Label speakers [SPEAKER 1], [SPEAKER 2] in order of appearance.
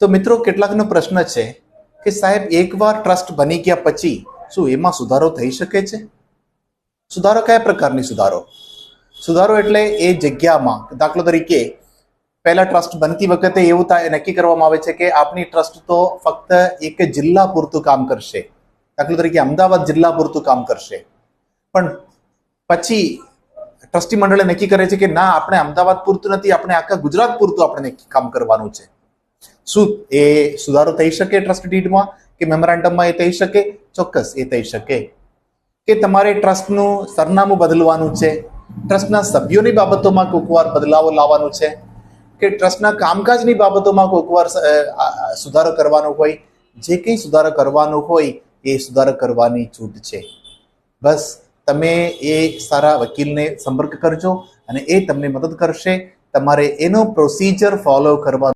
[SPEAKER 1] તો મિત્રો કેટલાકનો પ્રશ્ન છે કે સાહેબ એકવાર ટ્રસ્ટ બની ગયા પછી શું એમાં સુધારો થઈ શકે છે? સુધારો કયા પ્રકારની સુધારો એટલે એ જગ્યામાં, દાખલા તરીકે પહેલા ટ્રસ્ટ બનતી વખતે એવું નક્કી કરવામાં આવે છે કે આપની ટ્રસ્ટ તો ફક્ત એક જિલ્લા પૂરતું કામ કરશે, દાખલા તરીકે અમદાવાદ જિલ્લા પૂરતું કામ કરશે. પણ પછી ટ્રસ્ટી મંડળે નક્કી કરે છે કે ના, આપણે અમદાવાદ પૂરતું નથી, આપણે આખા ગુજરાત પૂરતું આપણે કામ કરવાનું છે. શું એ સુધારો થઈ શકે ટ્રસ્ટ ડીડમાં કે મેમોરેન્ડમમાં? એ થઈ શકે, ચોક્કસ એ થઈ શકે. કે તમારે ટ્રસ્ટનું સરનામું બદલવાનું છે, ટ્રસ્ટના સભ્યોની બાબતોમાં કોઈકવાર બદલાવો લાવવાનું છે, કે ટ્રસ્ટના કામકાજની બાબતોમાં કોઈકવાર સુધારો કરવાનો હોય, જે કંઈ સુધારો કરવાનો હોય એ સુધારો કરવાની છૂટ છે. બસ તમે એ સારા વકીલને સંપર્ક કરજો અને એ તમને મદદ કરશે. તમારે એનો પ્રોસિજર ફોલો કરવા